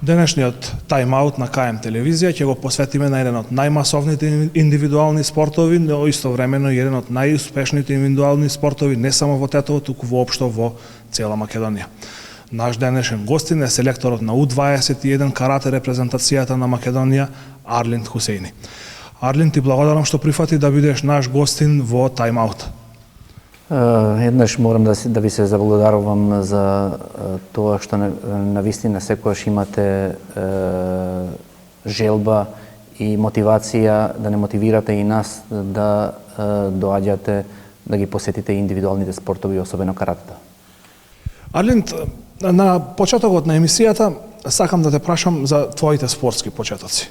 Денешниот тайм-аут на КМ телевизија ќе го посветиме на еден од најмасовните индивидуални спортови, но истовремено и еден од најуспешните индивидуални спортови не само во Тетово, туку воопшто во цела Македонија. Наш денешен гостин е селекторот на У21 карате репрезентацијата на Македонија Арлинд Хусеини. Арлинд, ти благодарам што прифати да бидеш наш гостин во тайм-аут. Еднаш морам да ви се заблагодарувам за тоа што навистина секогаш имате желба и мотивација да не мотивирате и нас да доаѓате да ги посетите индивидуалните спортови, особено каратето. Арлинд, на почетокот на емисијата сакам да те прашам за твоите спортски почетоци.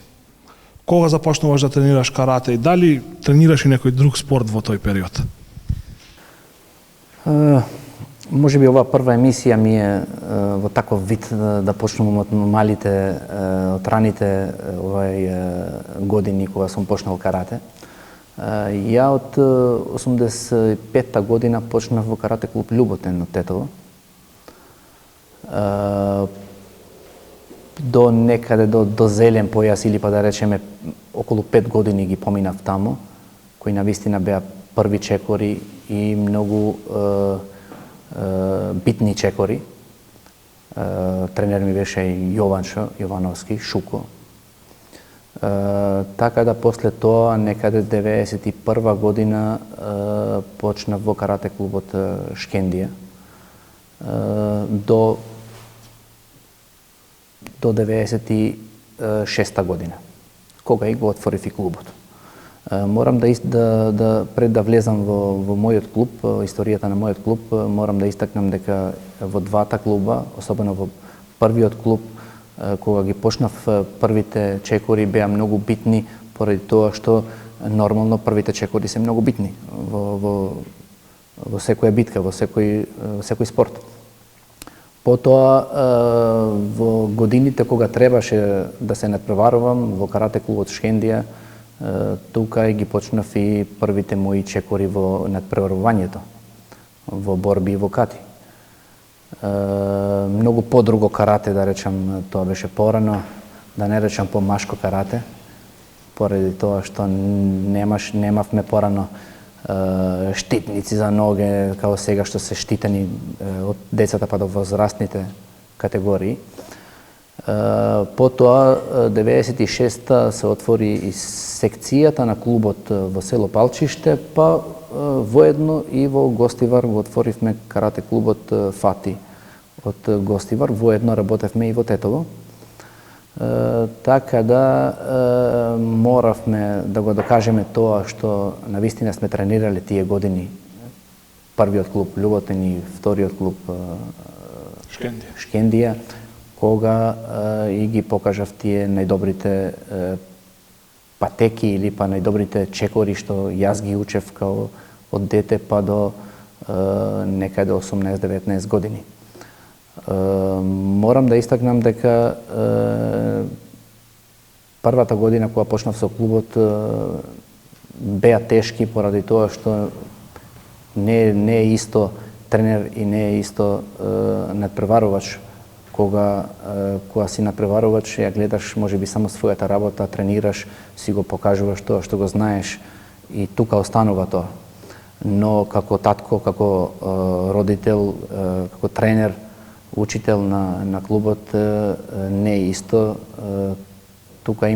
Кога започнуваш да тренираш карате и дали тренираш и некој друг спорт во тој период? Може би оваа прва емисија ми е во таков вид да почнувам од малите, од раните години кога сум почнал карате. Ја од 85-та година почнав во карате клуб Љуботен од Тетово. До некаде до зелен појас или па да речеме околу 5 години ги поминав тамо, кои навистина беа први чекори и многу битни чекори. Тренер ми беше Јованчо Јовановски, Шуко. Така да после тоа, некаде 91 година, почнав во карате клубот Шкендија. До 96 година, кога и го отворив и клубот. Морам да пред да влезам во мојот клуб, историјата на мојот клуб, морам да истакнам дека во двата клуба, особено во првиот клуб, кога ги почнав првите чекори, беа многу битни поради тоа што нормално првите чекори се многу битни во секоја битка, во секој спорт. Потоа, во годините кога требаше да се надпреварувам во карате клубот Шкендија, тука ги почнав и првите мои чекори во надпреварувањето, во борби и во кати. Многу подруго карате, да речам, тоа беше порано, да не речам по-машко карате, поради тоа што немавме порано штитници за ноге, као сега што се штитени од децата па до возрастните категории. Потоа, 96-та се отвори и секцијата на клубот во село Палчиште, па воедно и во Гостивар го отворивме карате клубот Фати од Гостивар, воедно работевме и во Тетово. Така да моравме да го докажеме тоа што навистина сме тренирале тие години. Првиот клуб Љуботен и вториот клуб Шкендија, кога и ги покажав тие најдобрите патеки или па најдобрите чекори што јас ги учев као од дете па до некаде 18-19 години. Морам да истакнам дека првата година кога почнав со клубот беа тешки поради тоа што не е исто тренер и не е исто надпреварувач. Кога си надпреварувач, ја гледаш можеби само својата работа, тренираш, си го покажуваш тоа што го знаеш и тука останува тоа. Но како татко, како родител, како тренер, учител на клубот не е исто. Тука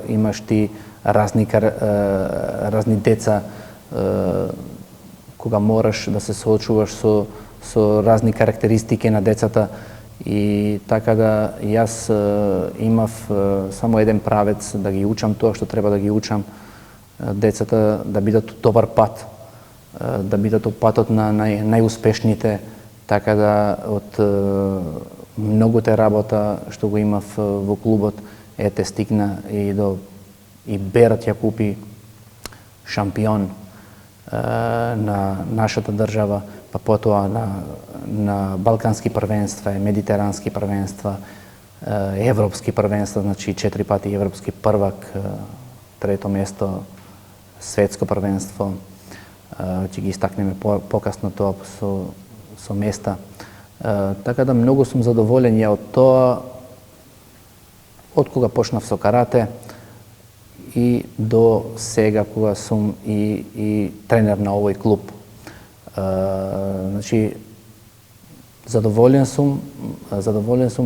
имаш ти разни деца кога мораш да се соочуваш со разни карактеристики на децата и така да јас имав само еден правец да ги учам тоа што треба да ги учам децата да бидат добар пат, да бидат од патот на најуспешните, така да од многуте работа што го имав во клубот ете стигна и Берат ја купи шампион на нашата држава, па потоа на балкански првенства, медитерански првенства, европски првенства, значи 4 пати европски првак, трето место светско првенство, ќе ги истакнеме покасно тоа со места. Така да многу сум задоволен ја од тоа од кога почнав со карате и до сега кога сум и тренер на овој клуб. Значи, задоволен сум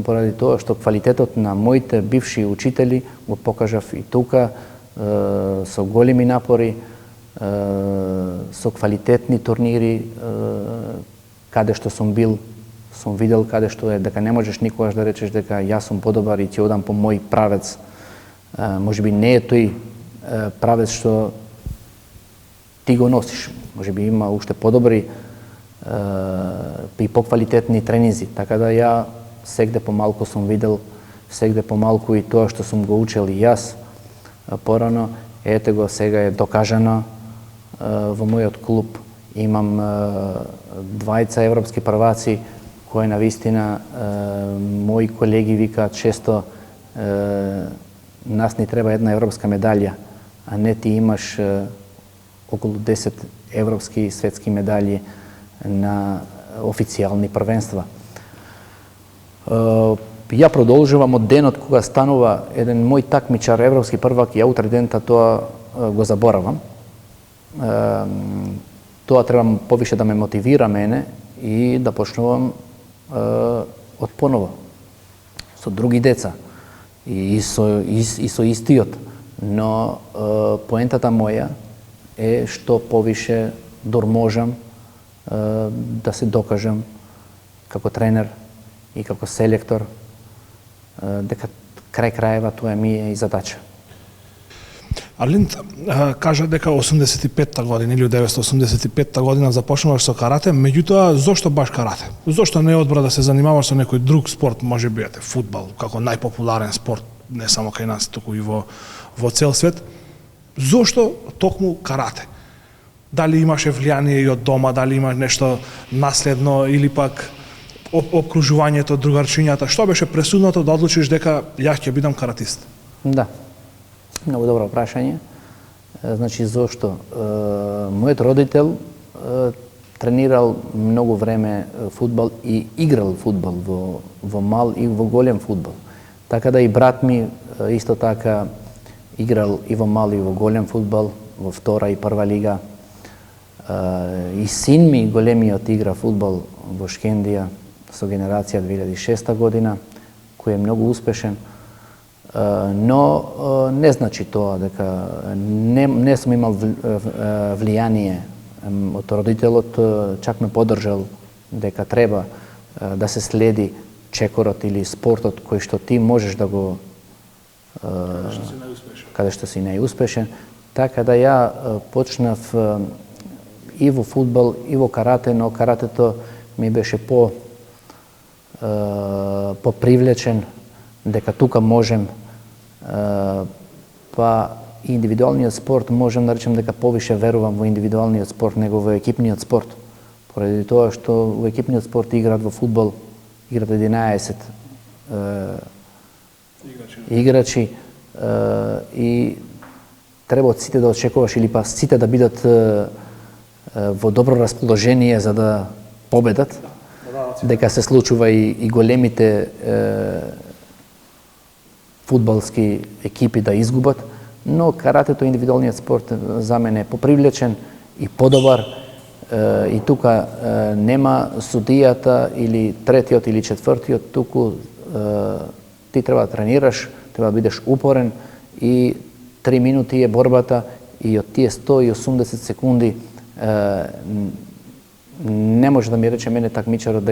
поради тоа што квалитетот на моите бивши учители го покажав и тука со големи напори, со квалитетни турнири, каде што сум бил, сум видел каде што е дека не можеш никогаш да речеш дека јас сум подобар и ќе одам по мој правец. Можеби не е тој правец што ти го носиш. Можеби има уште подобри и поквалитетни тренинзи. Така да ја сегде помалку сум видел, сегде помалку и тоа што сум го учел и јас порано, ете го сега е докажано во мојот клуб. Имам двајца европски прваци кои навистина мои колеги викаат често нас ни треба една европска медалја, а не ти имаш околу 10 европски и светски медали на официјални првенства. Ја продолжувам од денот кога станува еден мој такмичар, европски првак, ја утре дента тоа го заборавам. Тоа треба повише да ме мотивира мене и да почнувам од поново со други деца и со истиот, но поентата моја е што повише дорможам да се докажам како тренер и како селектор дека крај краева тоа ми е и задача. Алинт кажа дека 85-та година или 1985-та година започнуваш со карате, меѓутоа зошто баш карате? Зошто не одбра да се занимаваш со некој друг спорт, може би фудбал, како најпопуларен спорт, не само кај нас, туку и во цел свет? Зошто токму карате? Дали имаше влијание и од дома, дали имаш нешто наследно или пак обкружувањето, другарчињата? Што беше пресудното да одлучиш дека јас ќе бидам каратист? Да. Многу добро прашање. Значи, зошто? Мојот родител тренирал многу време фудбал и играл фудбал во мал и во голем фудбал. Така да и брат ми исто така играл и во мал и во голем фудбал, во втора и прва лига. И син ми големиот игра фудбал во Шкендија со генерација 2006 година, кој е многу успешен. Но не значи тоа дека не сум имал влијание од родителот, чак ме поддржал дека треба да се следи чекорот или спортот кој што ти можеш да го каде што си најуспешен. Така да ја почнав и во фудбал и во карате, но каратето ми беше попривлечен дека тука можем па индивидуалниот спорт можем да речем дека повише верувам во индивидуалниот спорт него во екипниот спорт. Поради тоа што во екипниот спорт играат во фудбал, играат 11 играчи и треба од сите да очекуваш или па сите да бидат во добро расположение за да победат, дека се случува и големите фудбалски екипи да изгубат, но каратето, индивидуалниот спорт за мене е попривлечен и подобар и тука нема судијата или третиот или четвртиот, туку ти треба да тренираш, треба да бидеш упорен и 3 минути е борбата и од тие 180 секунди не може да ми рече мене такмичарот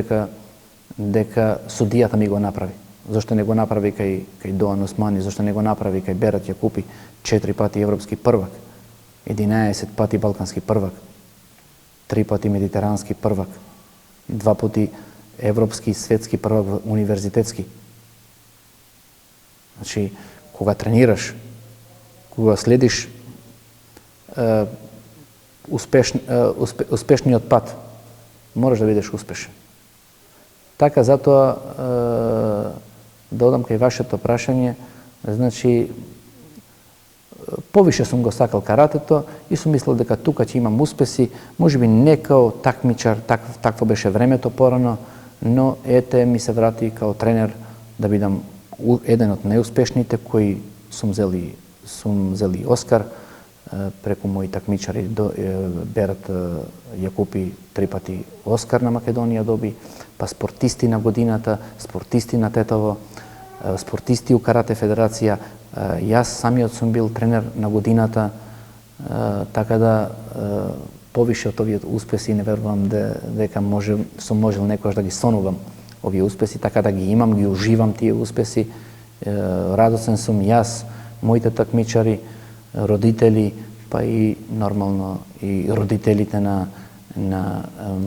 дека судијата ми го направи. Зошто не го направи кај Доан Османи, зошто не го направи кај Берат Јакупи, 4 пати европски првак, 11 пати балкански првак, 3 пати медитерански првак, 2 пати европски и светски првак универзитетски. Значи, кога тренираш, кога следиш успешниот пат, можеш да бидеш успешен. Така, затоа да одам кај вашето прашање, значи повише сум го сакал каратето и сум мислел дека тука ќе имам успеси, можеби не као такмичар, такво беше времето порано, но ете ми се врати као тренер да бидам еден од најуспешните кои сум зели Оскар преку мои такмичари. Берат Јакупи 3 пати Оскар на Македонија доби, па спортисти на годината, спортисти на Тетово, спортисти у Карате Федерација. Јас самиот сум бил тренер на годината, така да повише од овие успеси не верувам дека сум можел некојаш да ги сонувам овие успеси, така да ги имам, ги уживам тие успеси. Радосен сум јас, моите такмичари, родители, па и нормално и родителите на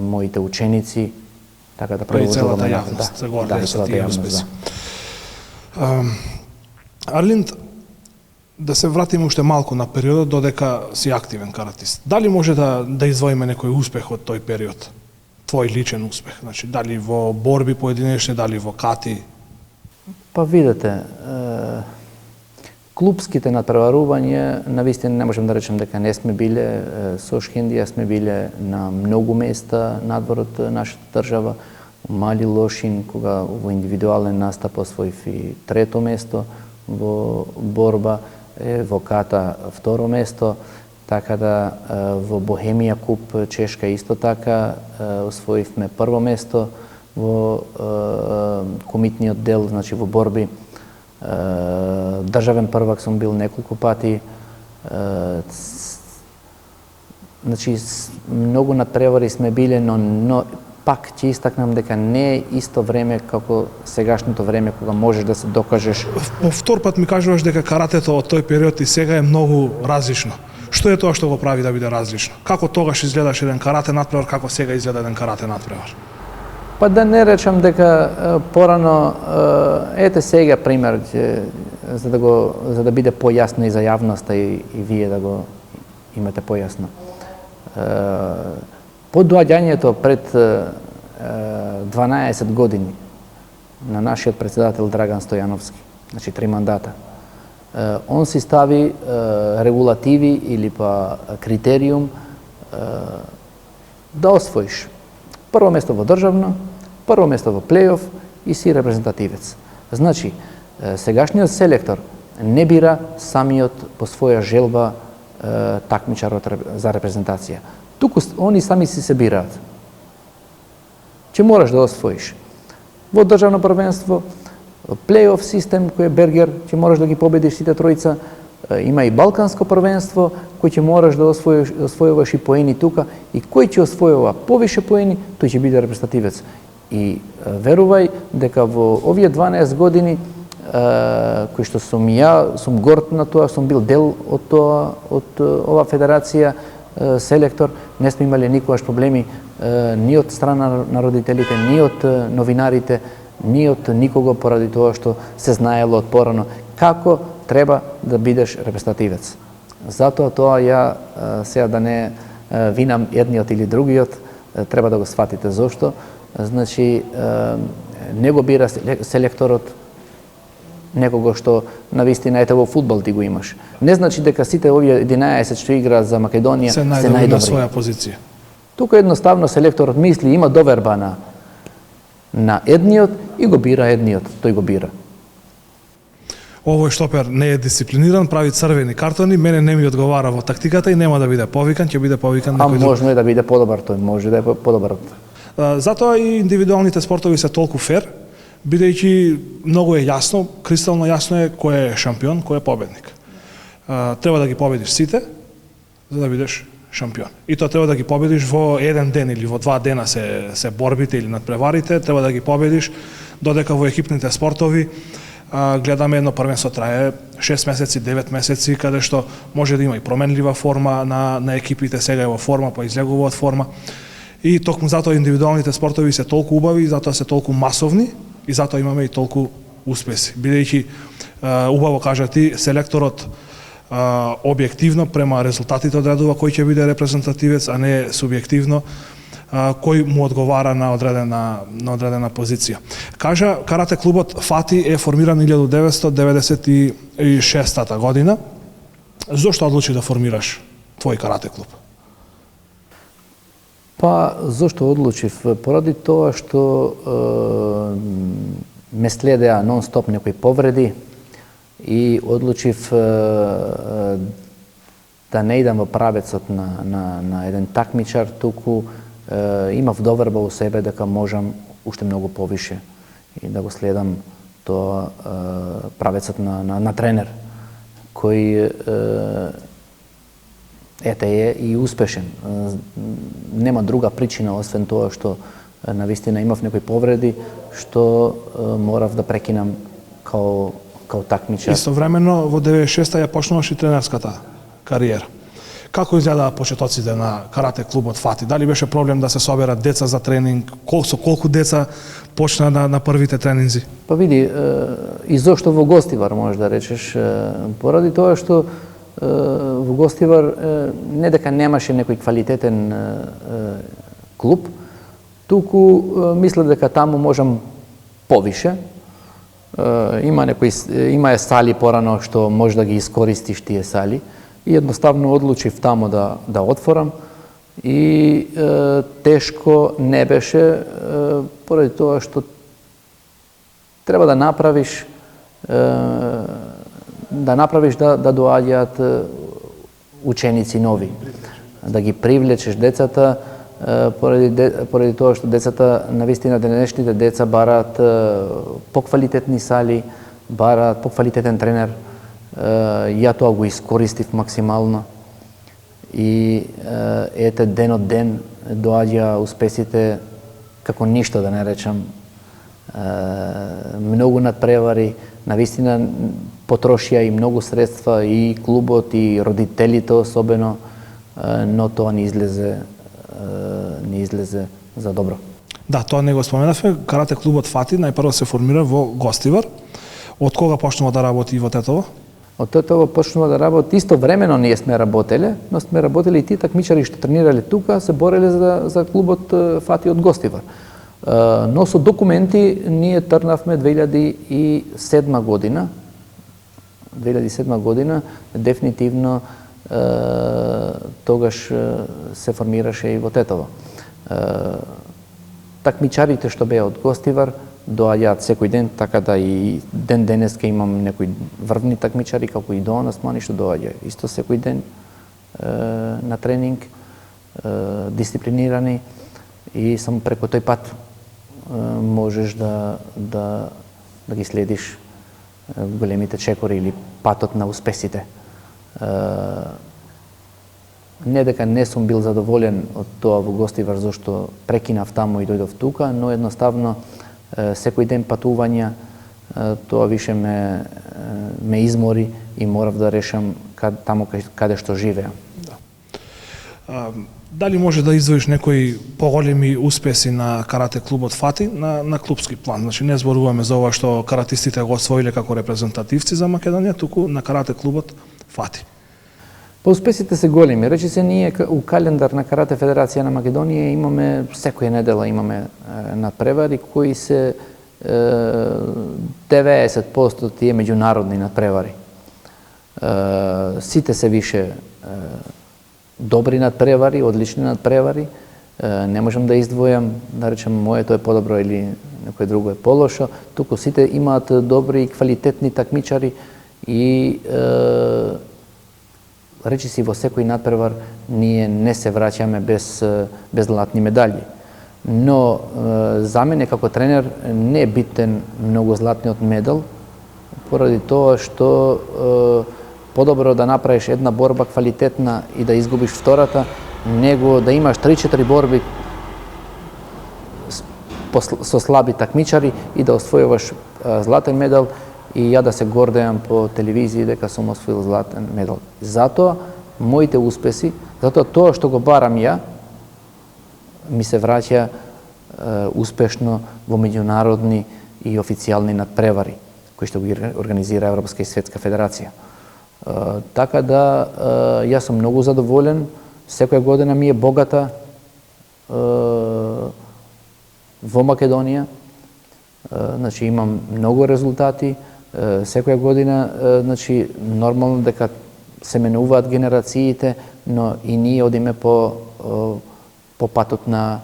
моите ученици, така да продолжуваме целата јавност, се гордеме со тие успеси. Арлинд, да се вратиме уште малку на периодот додека си активен каратист. Дали може да издвоиме некој успех од тој период? Твој личен успех, значи дали во борби поединечни, дали во кати? Па видете, клубските надпреварувања, навистина не можем да речем дека не сме биле со Шкендија, сме биле на многу места надвор од нашата држава. Мали Лошин, кога во индивидуален настап освоив и 3-то место во борба, во ката 2-ро место, така да во Бохемија Куп Чешка исто така освоивме 1-во место во комитниот дел, значи во борби. Државен првак сум бил неколку пати. Значи многу надпревари сме биле, но пак ќе истакнам дека не е исто време како сегашното време кога можеш да се докажеш. По втор пат ми кажуваш дека каратето од тој период и сега е многу различно. Што е тоа што го прави да биде различно? Како тогаш изгледаш еден карате надпревар, како сега изгледа еден карате надпревар? Па да не речам дека порано, ете сега пример, за да биде појасно и за јавноста и вие да го имате појасно. По доаѓањето пред 12 години на нашиот председател Драган Стојановски, значи 3 мандата, он си стави регулативи или па критериум да освоиш прво место во државно, прво место во плейоф и си репрезентативец. Значи, сегашниот селектор не бира самиот по своја желба такмичар за репрезентација. Туку они сами си се бираат. Че мораш да освоиш во државно првенство, плейоф систем кој е Бергер, че мораш да ги победиш сите тројца. Има и Балканско првенство кој ќе мораш да освојуваш и поени тука, и кој ќе освојува повише поени, тој ќе биде репрезентативец. И верувај дека во овие 12 години кои што сум горд на тоа, сум бил дел од ова федерација, селектор, не сме имали никогаш проблеми ни од страна на родителите, ни од новинарите, ни од никого, поради тоа што се знаело од порано како треба да бидеш репрезентативец. Затоа тоа ја сега да не винам едниот или другиот, треба да го сватите зошто. Значи, не го бира селекторот некого што навистина ете во фудбал ти го имаш. Не значи дека сите овие 11 што играат за Македонија се најдобри на своја позиција. Тука едноставно селекторот мисли, има доверба на едниот и го бира едниот, тој го бира. Овој штопер не е дисциплиниран, прави црвени картони, мене не ми одговара во тактиката и нема да биде повикан, ќе биде повикан некој друг. Можно е да биде подобар тој, може да е подобар. Затоа и индивидуалните спортови се толку фер, бидејќи многу е јасно, кристално јасно е кој е шампион, кој е победник. Треба да ги победиш сите, за да бидеш шампион. И тоа треба да ги победиш во еден ден или во 2 дена се борбите или надпреварите, треба да ги победиш, додека во екипните спортови гледаме едно првенство трае 6 месеци, 9 месеци, каде што може да има и променлива форма на екипите, сега е во форма, па излегува од форма. И токму затоа индивидуалните спортови се толку убави, затоа се толку масовни и затоа имаме и толку успеси. Бидејќи, убаво кажа ти, селекторот објективно према резултатите одредува кој ќе биде репрезентативец, а не субјективно кој му одговара на одредена позиција. Кажа, карате клубот Фати е формиран 1996 година. Зошто одлучи да формираш твој карате клуб? Па, зошто одлучив? Поради тоа што ме следеа нон-стоп некои повреди и одлучив да не идам во правецот на еден такмичар, туку имав доверба у себе дека можам уште многу повише и да го следам тоа правецот на тренер, кој ете е и успешен. Нема друга причина освен тоа што навистина имав некои повреди што морав да прекинам као такмичар. Истовремено во 96-та ја почнуваш и тренерската кариера. Како изгледаа почетоците на карате клубот Фати? Дали беше проблем да се соберат деца за тренинг? Со колку деца почна на првите тренинзи? Па види, и зошто во Гостивар, можеш да речеш, поради тоа што во Гостивар не дека немаше некој квалитетен клуб, туку мисля дека таму можам повише. Има сали порано што може да ги искористиш тие сали и едноставно одлучив таму да отворам и тешко не беше поради тоа што треба да направиш да доаѓаат ученици нови, да ги привлечеш децата поради тоа што децата, навистина денешните деца бараат поквалитетни сали, бараат поквалитетен тренер. Ја тоа го искористив максимално и ете ден од ден доаѓа успесите како ништо да не речам. Многу надпревари, навистина потрошија и многу средства и клубот и родителите особено, но тоа не излезе за добро. Да, тоа не го споменавме. Карате клубот Фати најпрво се формира во Гостивар. Од кога почнува да работи во Тетово? Од Тетово почнува да работи. Истовремено ние сме работеле, но сме работели и тие такмичари што тренирале тука, се бореле за клубот Фати од Гостивар. Но со документи ние тргнавме 2007 година. 2007 година дефинитивно тогаш се формираше и во Тетово. Такмичарите што беа од Гостивар доаѓаат секој ден, така да и ден денеска имам некои врвни такмичари како и Доан Османи што доаѓа исто секој ден на тренинг, дисциплинирани и само преку тој пат можеш да ги следиш големите чекори или патот на успесите. Не дека не сум бил задоволен од тоа во Гостивар зашто прекинав таму и дојдов тука, но едноставно секој ден патување тоа више ме измори и морав да решам таму каде што живеам. Да. Дали може да издвоиш некои поголеми успеси на карате клубот Фати на клубски план? Значи не зборуваме за ова што каратистите го освоиле како репрезентативци за Македонија, туку на карате клубот Фати. Па успесите се големи. Речи се ние у календар на Карате Федерација на Македонија имаме секоја недела имаме надпревари кои се 90% тие меѓународни надпревари. Сите се више добри надпревари, одлични надпревари. Не можам да издвојам, да речем моето е подобро или некој друго е полошо, туку сите имаат добри и квалитетни такмичари и речи си во секој надпревар ние не се враќаме без златни медали. Но за мене како тренер не е битен многу златниот медал, поради тоа што подобро да направиш една борба квалитетна и да изгубиш втората, него да имаш 3-4 борби со слаби такмичари и да освојуваш златен медал и ја да се гордеам по телевизија дека сум освоил златен медал. Затоа моите успеси, затоа тоа што го барам ја, ми се враќа успешно во меѓународни и официјални надпревари кои што ги организира Европска и Светска Федерација. Така да јас сум многу задоволен, секоја година ми е богата во Македонија, значи имам многу резултати, секоја година, значи нормално дека се менуваат генерациите, но и ние одиме по патот на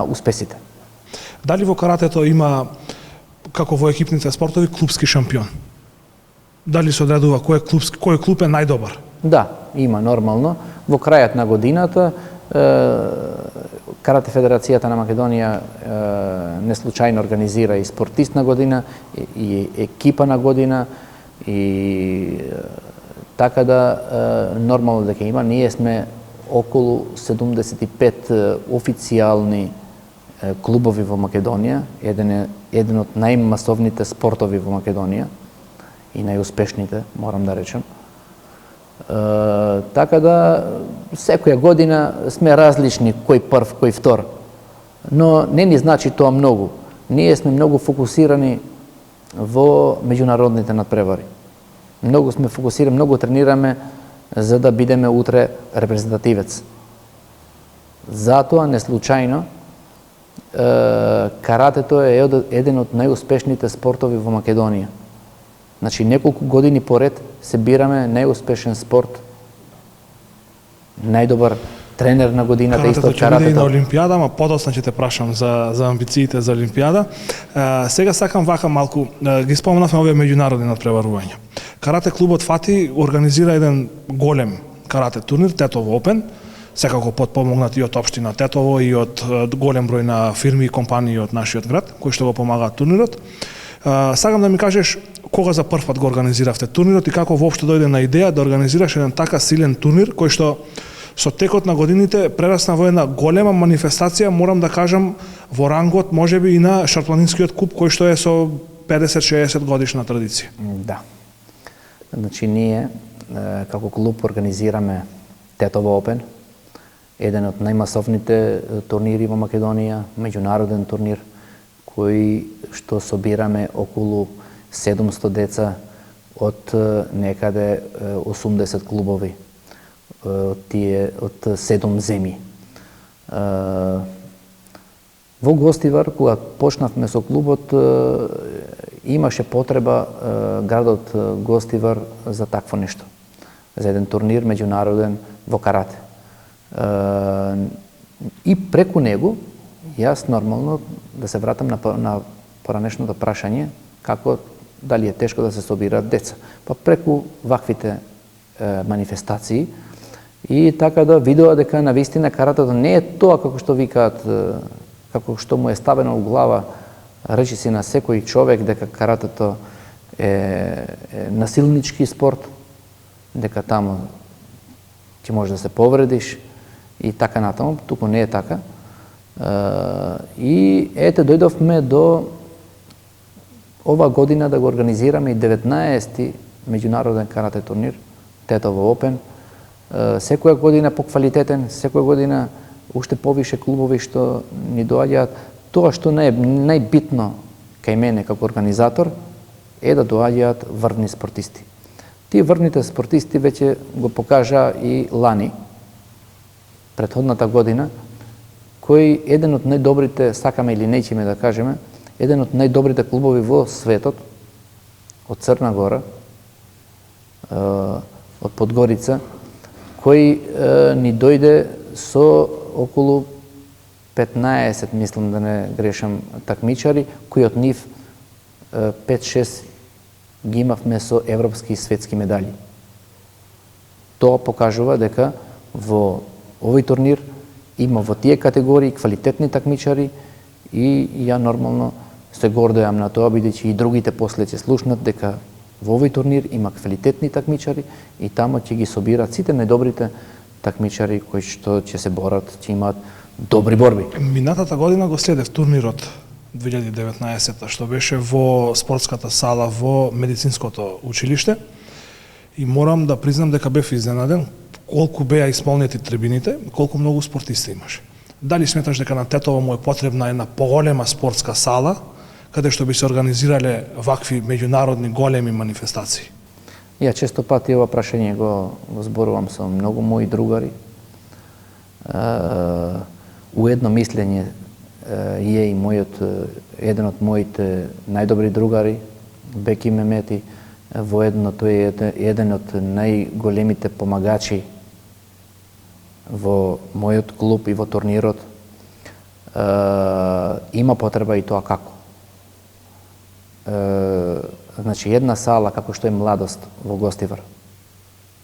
успесите. Дали во каратето има како во екипните спортови, клубски шампион? Дали се одредува кој клуб е најдобар? Да, има нормално. Во крајот на годината Карате Федерацијата на Македонија не случајно организира и спортист на година, и екипа на година, и така да нормално дека има. Ние сме околу 75 официјални клубови во Македонија, еден од најмасовните спортови во Македонија и најуспешните, морам да речем. Така да секоја година сме различни, кој прв, кој втор. Но не ни значи тоа многу. Ние сме многу фокусирани во меѓународните надпревари. Многу сме фокусирани, многу тренираме за да бидеме утре репрезентативец. Затоа не случајно каратето е еден од најуспешните спортови во Македонија. Значи, неколку години поред се бираме најуспешен спорт, најдобар тренер на годината, исто каратето. Каратето ќе биде и на Олимпијада, ама подоцна ќе те прашам за амбициите за Олимпијада. Сега сакам вака малку, ги спомнавме овие меѓународни надпреварувања. Карате клубот Фати организира еден голем карате турнир, Тетово Опен, секако подпомогнат и од општина Тетово и од голем број на фирми и компании од нашиот град, кои што го помагаат турнирот. Сакам да ми кажеш кога за прв пат го организиравте турнирот и како воопшто дојде на идеја да организираш еден така силен турнир кој што со текот на годините прерасна во една голема манифестација, морам да кажам, во рангот можеби и на Шарпланинскиот куп кој што е со 50-60 годишна традиција. Да. Значи ние како клуб организираме Тетово Опен, еден од најмасовните турнири во Македонија, меѓународен турнир кој што собираме околу 700 деца од некаде 80 клубови од 7 земји. Во Гостивар, кога почнавме со клубот, имаше потреба градот Гостивар за такво нешто, за еден турнир меѓународен во карате. И преку него, јас нормално да се вратам на поранешното прашање, како дали е тешко да се собираат деца. Па преку ваквите манифестации и така да видува дека навистина каратето не е тоа како што викаат, како што му е ставено во глава, речиси на секој човек дека каратето е насилнички спорт, дека таму ќе може да се повредиш и така натаму, туку не е така. И ете дојдовме до ова година да го организираме и 19-ти меѓународен карате турнир, Тетово Опен. Секоја година поквалитетен, секоја година уште повише клубови што ни доаѓаат. Тоа што најбитно кај мене како организатор е да доаѓаат врвни спортисти. Тие врвните спортисти веќе го покажа и лани, претходната година, кој еден од најдобрите, сакаме или неќеме да кажеме, еден од најдобрите клубови во светот, од Црна Гора, од Подгорица, кој ни дојде со околу 15, мислам да не грешам, такмичари, кои од нив 5-6 ги имавме со европски и светски медали. Тоа покажува дека во овој турнир има во тие категории квалитетни такмичари и ја нормално се гордеам на тоа, бидејќи и другите после ќе слушнат дека во овој турнир има квалитетни такмичари и таму ќе ги собираат сите најдобрите такмичари кои што ќе се борат, ќе имаат добри борби. Минатата година го следев турнирот 2019 што беше во спортската сала во медицинското училиште и морам да признам дека бев изненаден колку беа исполнети трибините, колку многу спортисти имаше. Дали сметаш дека на Тетово му е потребна една поголема спортска сала каде што би се организирале вакви меѓународни големи манифестации? Ја често пати ова прашање го зборувам со многу мои другари. Уедно мислење е и еден од моите најдобри другари, Беки Мемети, воедно тој е еден од најголемите помагачи во мојот клуб и во турнирот. Има потреба и тоа како. значи една сала како што е Младост во Гостивар,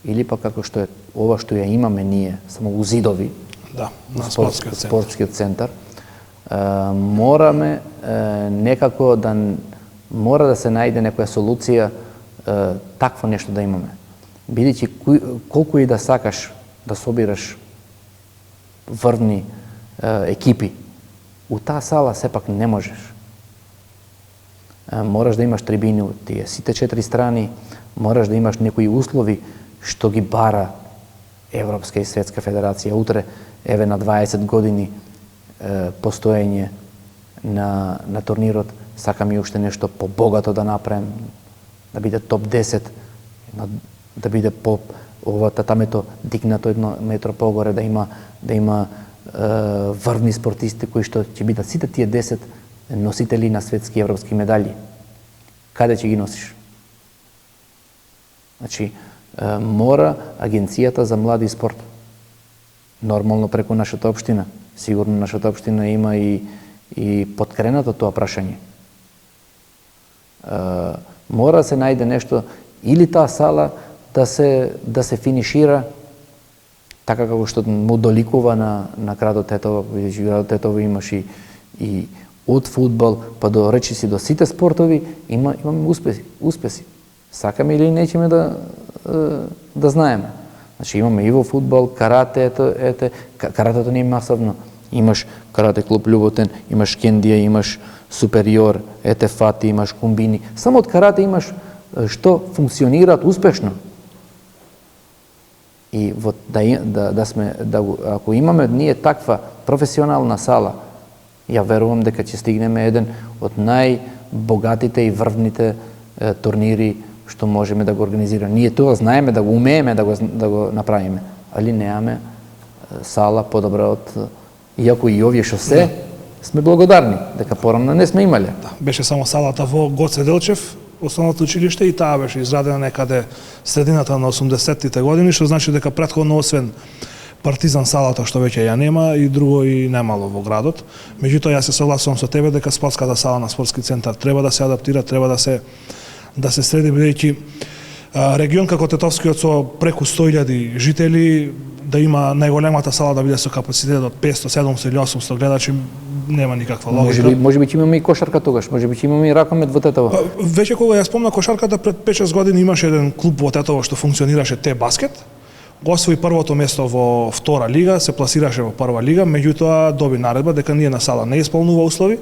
или па како што е ова што ја имаме ние, само у Зидови, Да, на спортскиот центар, мораме некако да мора да се најде некоја солуција такво нешто да имаме. Бидејќи колку и да сакаш да собираш врвни екипи, у таа сала сепак не можеш. Мораш да имаш трибини од тие сите 4 страни, мораш да имаш некои услови што ги бара Европска и Светска федерација. Утре, еве на 20 години постоење на турнирот, сакам и уште нешто побогато да направим, да биде топ 10, да биде по ова татамето дигнато едно метро погоре, да има врвни спортисти кои што ќе бидат сите тие 10 носители на светски и европски медали. Каде ќе ги носиш? Значи, мора Агенцијата за млади и спорт, нормално преку нашата општина, сигурно нашата општина има и подкренато тоа прашање. Мора да се најде нешто, или таа сала да се финишира така како што му доликува на градот Тетово, бидејќи градот Тетово имаш и од фудбал, па до речи си до сите спортови, имаме успеси. Сакаме или неќеме да знаеме. Значи имаме и во фудбал, карате, каратето не е масовно. Имаш карате клуб Љуботен, имаш Кендија, имаш Супериор, Фати, имаш Комбини. Само од карате имаш што функционираат успешно. И ако имаме ние таква професионална сала, ја верувам дека ќе стигнеме еден од најбогатите и врвните турнири што можеме да го организираме. Ние тоа знаеме, да го умееме да го направиме, али немаме сала подобра од... Иако и овие што се, сме благодарни, дека порано не сме имале. Да, беше само салата во Гоце Делчев, основното училиште, и таа беше израдена некаде средината на 80-тите години, што значи дека претходно освен Партизан салата што веќе ја нема и друго и немало во градот. Меѓутоа јас се согласувам со тебе дека спортската сала на спортски центар треба да се адаптира, треба да се среди, бидејќи регион како Тетовскиот со преку 100.000 жители, да има најголемата сала да биде со капацитет од 500, 700 или 800 гледачи, нема никаква логика. Може би ќе имаме и кошарка тогаш, може би ќе имаме и ракомет во Тетово. Веќе кога ја спомна кошарката, пред 5-6 години имаше еден клуб во Тетово што функционираше Т-баскет. Го освои првото место во втора лига, се пласираше во прва лига, меѓутоа доби наредба дека ние на сала не исполнува услови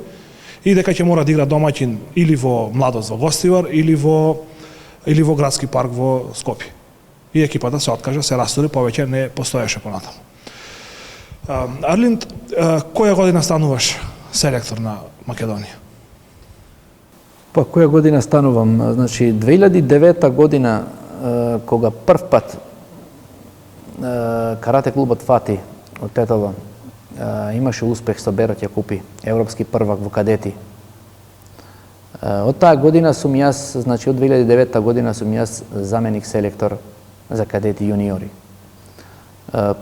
и дека ќе мора да игра домаќин или во Младост во Гостивар или во градски парк во Скопје. И екипата се откажа, се растури, повеќе не постоеше понатаму. Арлинд, која година стануваш селектор на Македонија? Па која година станувам? Значи 2009 година кога прв пат карате клубот Фати од Тетово имаше успех со Берот ја купи европски првак во кадети. Од таа година сум јас, значи од 2009 година сум јас заменик селектор за кадети јуниори.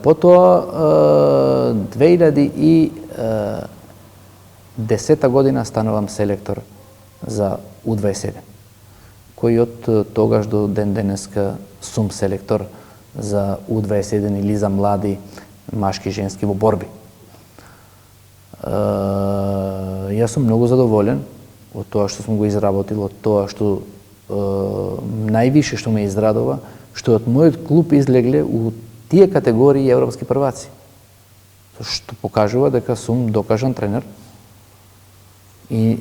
Потоа 2010 година станувам селектор за U27, кој од тогаш до ден денеска сум селектор за U21 или за млади машки и женски во борби. Јас сум многу задоволен од тоа што сум го изработил, од тоа што највише што ме израдува, што од мојот клуб излегле у тие категории европски прваци. Што покажува дека сум докажан тренер и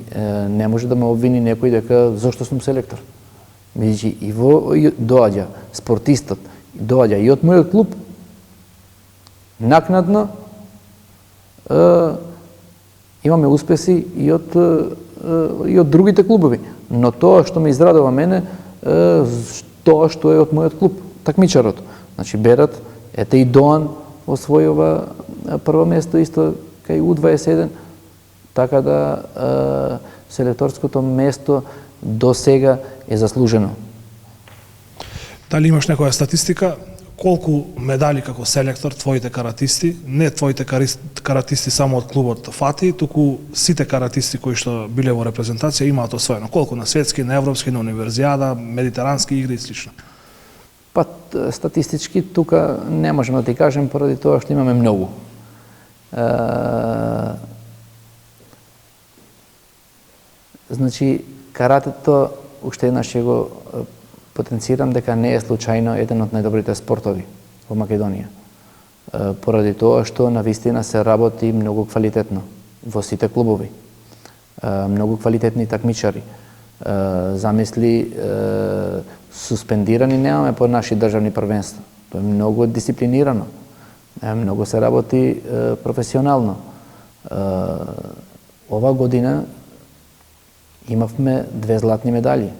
не може да ме обвини некој дека зошто сум селектор. Бидејќи и доаѓа спортистот, доаѓа и од мојот клуб, накнадно имаме успеси и од другите клубови. Но тоа што ме израдува мене, тоа што е од мојот клуб, такмичарот. Значи Берат, ете и Доан освојува прво место исто кај U21, така да селекторското место до сега е заслужено. Дали имаш некоја статистика колку медали како селектор твоите каратисти, не твоите каратисти само од клубот Фати, туку сите каратисти кои што биле во репрезентација имаат освоено, колку на светски, на европски, на универзијада, медитерански игри и слично? Па статистички тука не можам да ти кажем поради тоа што имаме многу. Значи каратето уште еднаш ќе го потенцирам дека не е случајно еден од најдобрите спортови во Македонија. Поради тоа што навистина се работи многу квалитетно во сите клубови. Многу квалитетни такмичари. Замисли, суспендирани немаме по наши државни првенства. Тоа е многу дисциплинирано. Многу се работи професионално. Ова година имавме 2 златни медали.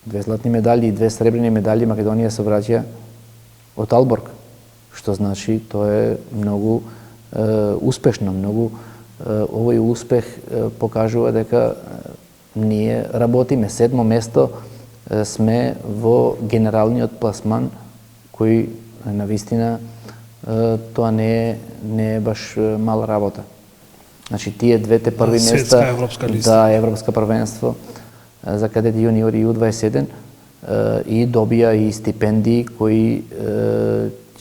2 златни медали и 2 сребрени медали Македонија се враќа од Алборг, што значи тоа е многу успешно, многу овој успех покажува дека ние работиме. 7-мо место сме во генералниот пласман, кој навистина тоа не е баш мала работа. Значи тие двете први места, европска првенство за кадети, јуниори и U21 и добија и стипендии кои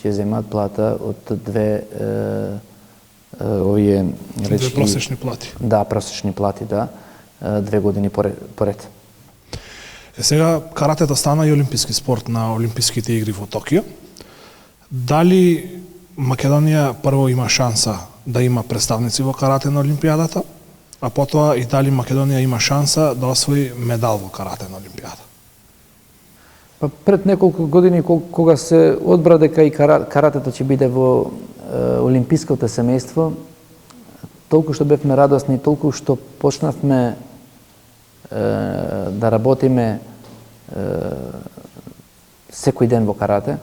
ќе земат плата од две овие речи просечни плати. Да, просечни плати, да, 2 години поред. Сега каратето стана и олимписки спорт на Олимписките игри во Токио. Дали Македонија прво има шанса да има представници во карате на Олимпијадата, а потоа и дали Македонија има шанса да освои медал во карате на Олимпијада? Па пред неколку години кога се одбра дека и каратето ќе биде во олимпиското семејство, толку што бевме радосни, толку што почнавме да работиме секој ден во карате.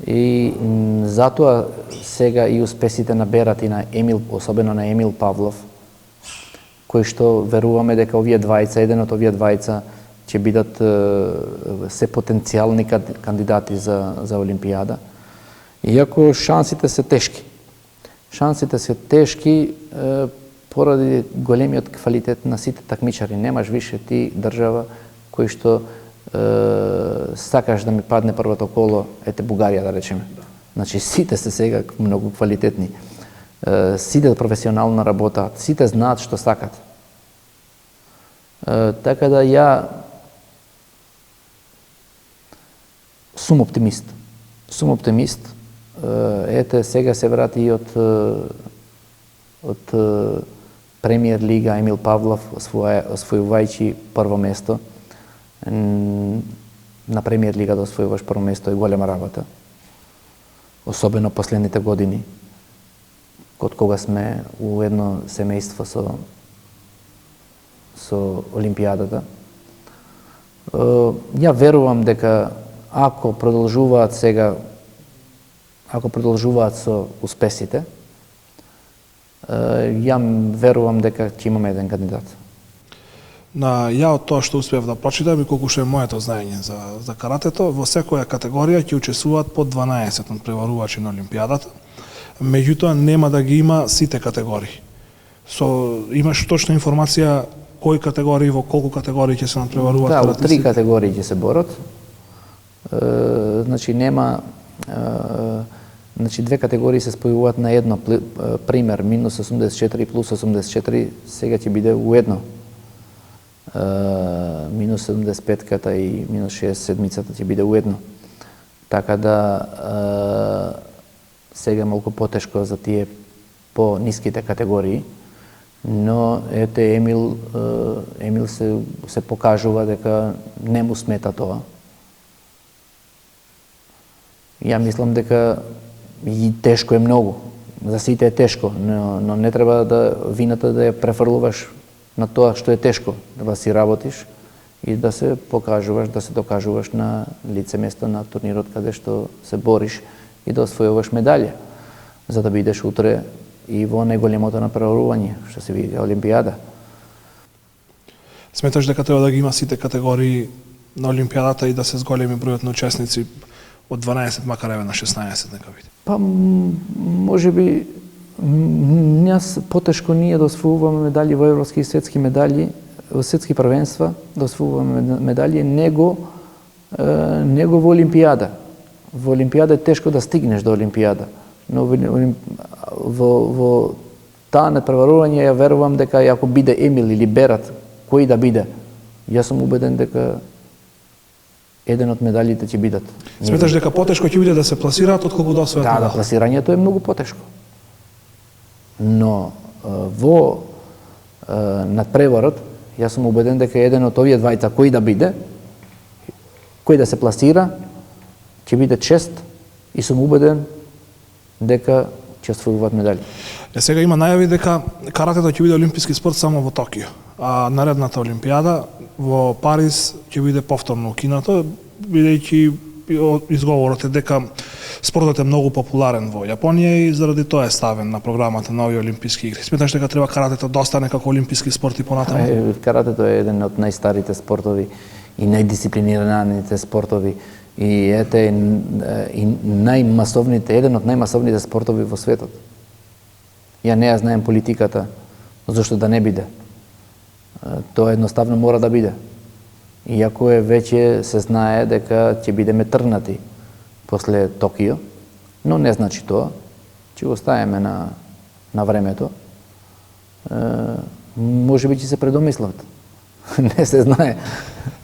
И затоа сега и успесите на Берат и на Емил, особено на Емил Павлов, кои што веруваме дека овие двајца, еден од овие двајца ќе бидат се потенцијални кандидати за Олимпијада. Иако шансите се тешки. Шансите се тешки поради големиот квалитет на сите такмичари. Немаш више ти држава кој што сакаш да ми падне првото коло, ете Бугарија да речеме. Значи сите се сега многу квалитетни. Сите професионално работаат, сите знаат што сакат. Така да ја сум оптимист. Сум оптимист. Ете сега се врати и од Премиер лига Емил Павлов освојувајќи прво место. На Премиер лига да освојуваш прво место е голема работа. Особено последните години, од кога сме у едно семејство со Олимпијадата. Ја верувам дека ако продолжуваат со успесите, ја верувам дека ќе имаме еден кандидат. Ја од тоа што успеав да прочитам и колку што е моето знаење за каратето, во секоја категорија ќе учествуваат по 12 надпреварувачи на Олимпијадата, меѓутоа нема да ги има сите категории. Имаш точна информација кои категории, во колку категории ќе се надпреваруваат каратистите? Да, 3 категории ќе се борат. Значи нема... Значи, 2 категории се спојуваат на едно, пример, минус 84 плюс 84, сега ќе биде у едно. Минус 75-ката и минус 67-цата ќе биде у едно. Така да сега малку потешко за тие по-ниските категории, но ете Емил се покажува дека не му смета тоа. Ја мислам дека и тешко е многу. За сите е тешко, но не треба да вината да ја префрлуваш на тоа што е тешко, да си работиш и да се покажуваш, да се докажуваш на лице место на турнирот каде што се бориш и да освојуваш медалја, за да бидеш утре и во најголемото напреварување, што се вика Олимпијада. Сметаш дека треба да ги има сите категории на Олимпијадата и да се зголеми бројот на учесници од 12 макар еве на 16 нека биде? Па може би нас потешко ние да освоуваме медали во европски и светски медали, во светски првенства, да освоуваме медали, него во Олимпијада. Во Олимпијада е тешко да стигнеш до Олимпијада, но во таа надпреварување ја верувам дека ако биде Емил или Берат, кој да биде, јас сум убеден дека еден од медалите ќе бидат. Сметаш дека потешко ќе биде да се пласираат отколку да освојат медал? Да, пласирањето е многу потешко. Но во надпреварот, јас сум убеден дека еден од овие двајца кој да биде, кој да се пласира, ќе биде чест и сум убеден дека ќе освојуваат медали. Сега има најави дека каратето ќе биде олимписки спорт само во Токио, а наредната олимпијада во Париз ќе биде повторно укинато, бидејќи изговорот е дека спортот е многу популарен во Јапонија и заради тоа е ставен на програмата на овие олимписки игри. Сметаш дека треба каратето да остане како олимписки спорт и понатаму? Каратето е еден од најстарите спортови и најдисциплинираните спортови и ете и најмасовните, еден од најмасовните спортови во светот. Ја не ја знаем политиката, зашто да не биде. Тоа едноставно мора да биде. Иако е веќе се знае дека ќе бидеме тргнати после Токио, но не значи тоа, ќе го оставиме на времето. Може би ќе се предомислат. Не се знае.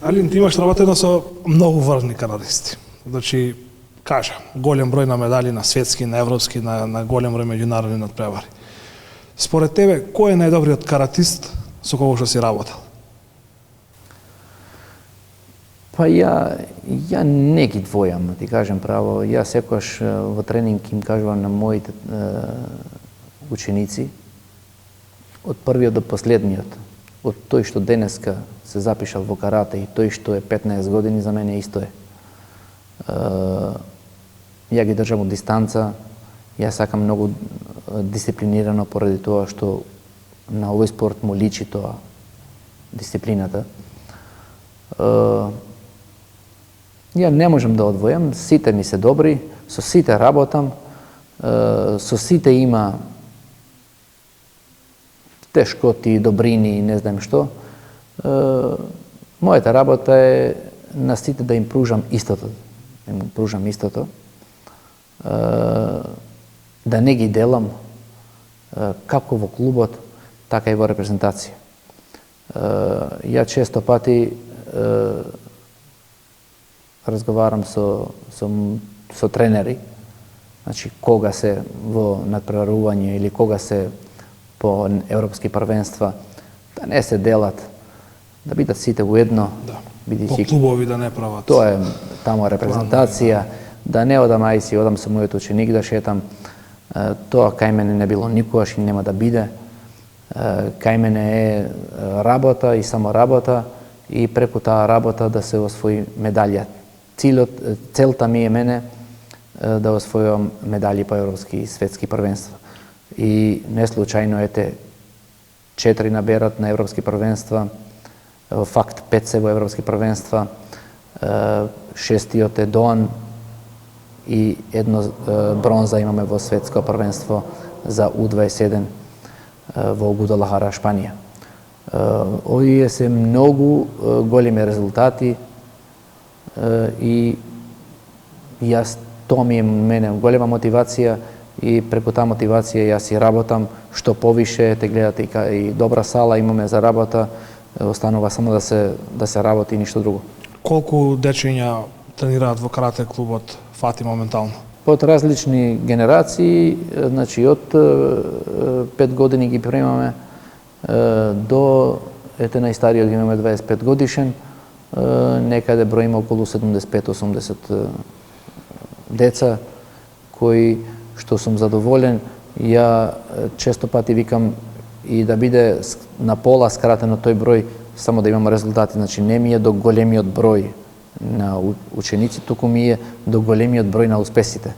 Алин, ти имаш работено со многу врвни каратисти. Значи, кажа, голем број на медали на светски, на европски, на голем број меѓународни надпревари. Според тебе, кој е најдобриот каратист со кого што си работел? Па ја не ги двојам, ти кажем право. Ја секогаш во тренинг им кажувам на моите ученици, од првиот до последниот, од тој што денеска се запишал во карате и тој што е 15 години, за мене исто е. Ја ги држам од дистанца, ја сакам многу дисциплинирано поради тоа што на овој спорт му личи тоа, дисциплината. Ја не можам да одвојам, сите ми се добри, со сите работам, со сите има тешкоти, добрини и не знам што. Мојата работа е на сите да им пружам истото. Да не ги делам како во клубот, така и во репрезентација. Ја често пати разговарам со тренери, значи кога се во надпреварување или кога се по европски првенства, да не се делат, да бидат сите уедно, по клубови да не прават. Тоа е тамо репрезентација, да не одам одам со мојот ученик да шетам. Тоа кај мене не било никогаш и нема да биде. Кај мене е работа и само работа и преку таа работа да се освои медалја. Целта ми е мене да освојувам медали по европски и светски првенства. И не случајно ете 4 наберат на европски првенства, факт 5 се во европски првенства, 6-тиот е Доан и едно бронза имаме во светско првенство за U27 во Гудалахара, Шпанија. Овие се многу големи резултати и јас тоа ми е мене голема мотивација и преку таа мотивација јас и работам што повише, те гледате и добра сала имаме за работа, останува само да се работи и ништо друго. Колку дечиња тренираат во карате клубот Фати моментално? Од различни генерации, значи од 5 години ги примаме до ете најстариот ги имаме 25 годишен, некаде броиме околу 75-80 деца кои што сум задоволен. Ја често пати викам и да биде на пола скратено тој број, само да имам резултати, значи не ми е до големиот број на ученици, туку ми е до големиот број на успесите.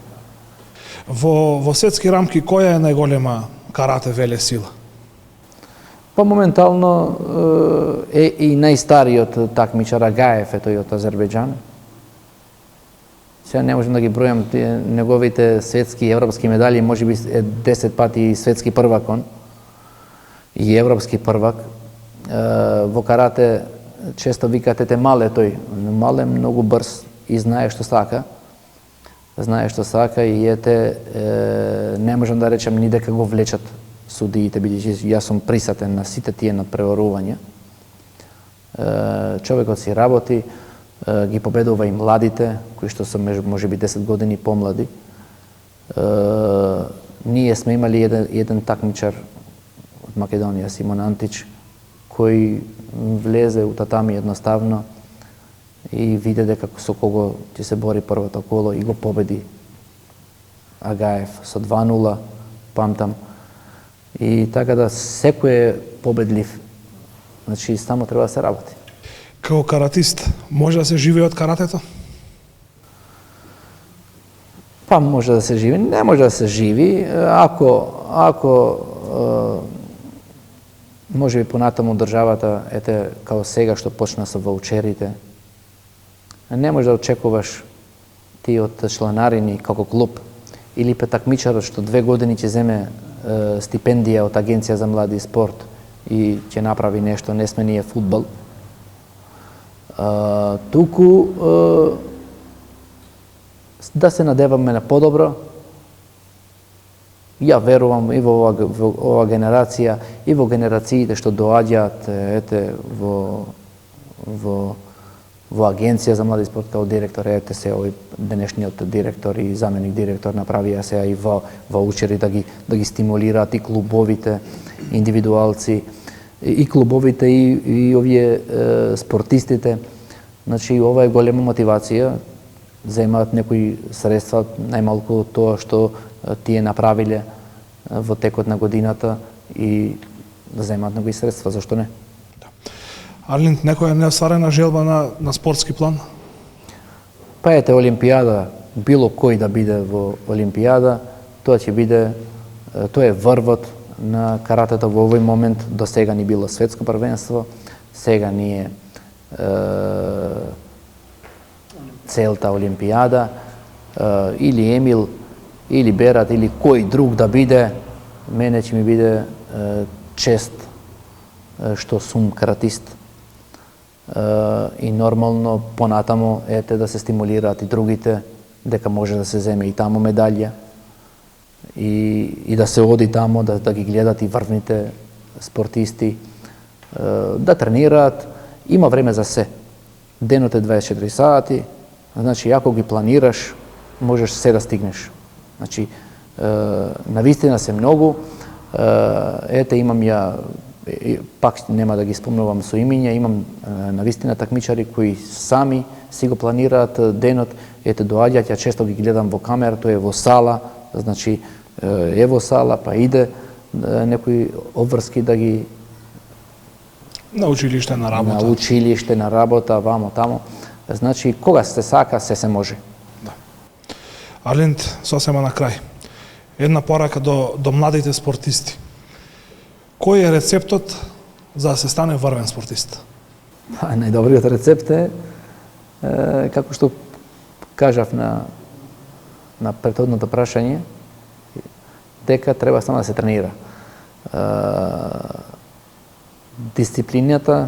Во светски рамки која е најголема карате велесила? Па моментално е и најстариот такмичар Агаев, е тој од Азербејџан. Сега не можам да ги бројам неговите светски и европски медали, може би 10 пати светски првак он и европски првак. Во карате често викате те мале тој, мале многу брз и знае што сака. Знае што сака и не можам да речем ни дека го влечат судиите, бидејќи јас сум присатен на сите тие надпреварувања. Човекот си работи, ги победува и младите, кои што се можеби 10 години помлади. Ние сме имали еден такмичар од Македонија, Симон Антич, кој влезе у татами едноставно и виде дека со кого ќе се бори првото коло и го победи Агаев со 2-0, памтам. И така да секој е победлив. Значи, само треба да се работи. Како каратист, може да се живее од каратето? Па може да се живи, не може да се живи, ако може би понатаму државата, као сега што почна со ваучерите, не може да очекуваш ти од чланарини како клуб или такмичарот што 2 години ќе земе стипендија од Агенција за млади и спорт и ќе направи нешто, не сме ние фудбал. Туку да се надеваме на подобро. Ја верувам и во ова генерација и во генерациите што доаѓаат во Агенција за млади и спорт као директор, се овој денешниот директор и заменик директор направија сега и ваучери да ги стимулираат и клубовите, индивидуалци, и клубовите и овие спортистите. Значи, ова е голема мотивација, земаат некои средства, најмалку тоа што тие направиле во текот на годината и да земаат некои средства, зашто не? Арлинд, некоја неостварена желба на спортски план? Па Олимпијада, било кој да биде во Олимпијада, тоа ќе биде, тоа е врвот на каратето во овој момент. До сега ни било светско првенство, сега ни е целта Олимпијада, или Емил, или Берат, или кој друг да биде, мене ќе ми биде чест што сум каратист. И нормално понатамо да се стимулираат и другите, дека може да се земе и тамо медалја и да се оди тамо, да ги гледат и врвните спортисти, да тренираат. Има време за се. Денот е 24 сати, значи ако ги планираш, можеш се да стигнеш. Значи, навистина се многу. Имам ја, пак нема да ги спомнувам со имиња, имам навистина такмичари кои сами си го планираат денот, доаѓаат, ја често ги гледам во камера, тоа е во сала, значи е во сала, па иде некои обврски да ги на училиште, на работа. На училиште, на работа, вамо, тамо. Значи, кога се сака, се може. Да. Арлинд, сосема на крај. Една порака до младите спортисти. Кој е рецептот за да се стане врвен спортист? Најдобриот рецепт е, како што кажав на претходното прашање, дека треба само да се тренира. Дисциплината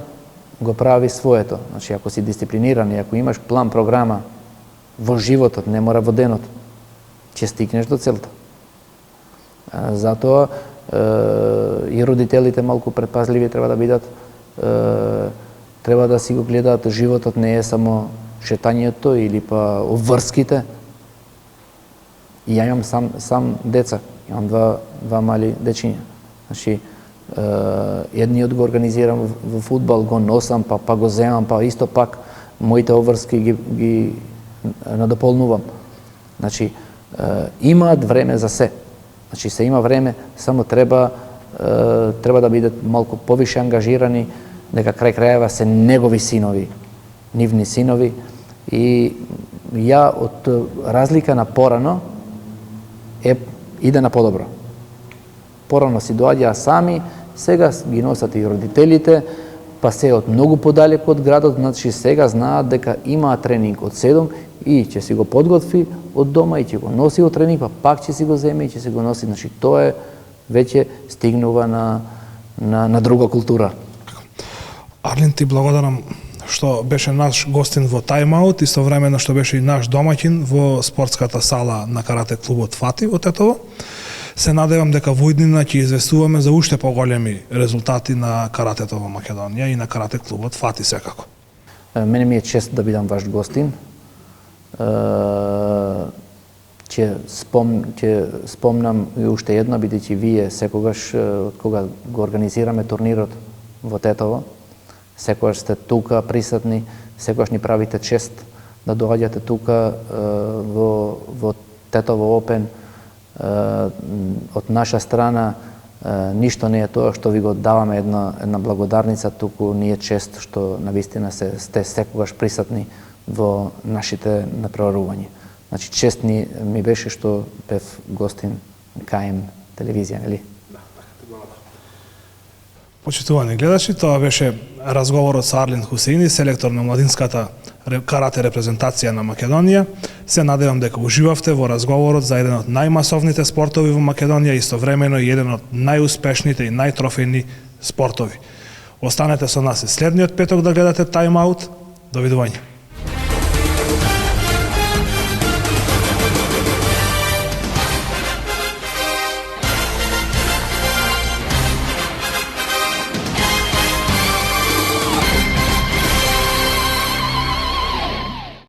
го прави своето. Значи, ако си дисциплиниран и ако имаш план, програма во животот, не мора во денот, ќе стигнеш до целта. Затоа и родителите малку предпазливи треба да бидат, треба да си го гледаат животот, не е само шетањето или па обврските. И ја имам сам деца, имам два мали дечиња. Значи, едниот го организирам во фудбал, го носам, па го земам, па исто пак моите обврски ги надополнувам. Значи, имаат време за се. Значи, се има време, само треба да бидат малку повише ангажирани, дека крај крајева се негови синови, нивни синови. И ја од разлика на порано иде на подобро. Порано си доаѓаа сами, сега ги носат и родителите, па се од многу подалеку од градот, значи сега знаат дека имаат тренинг од 7 и ќе си го подготви од дома и ќе го носи од тренинг, па пак ќе си го земе и ќе си го носи. Значи тоа е веќе стигнува на друга култура. Арлин, ти благодарам што беше наш гостин во Тайм-аут, истовремено што беше и наш домаќин во спортската сала на карате клубот Фати во Тетово. Се надевам дека во иднина ќе известуваме за уште поголеми резултати на каратето во Македонија и на карате клубот Фати секако. Мене ми е чест да бидам ваш гостин. Ќе спомнам и уште едно, бидејќи вие секогаш кога го организираме турнирот во Тетово, секогаш сте тука присутни, секогаш ни правите чест да доаѓате тука во Тетово Опен. Од наша страна ништо не е тоа што ви го даваме една благодарница, туку ни е чест што навистина сте секогаш присутни во нашите натпреварувања. Значи чест ми беше што бев гостин КМ телевизија, нели? Почитувани гледачи, тоа беше разговорот со Арлин Хусеини, селектор на младинската карате репрезентација на Македонија. Се надевам дека уживавте во разговорот за еден од најмасовните спортови во Македонија, истовремено и еден од најуспешните и најтрофејни спортови. Останете со нас и следниот петок да гледате Тайм-аут. Довидување.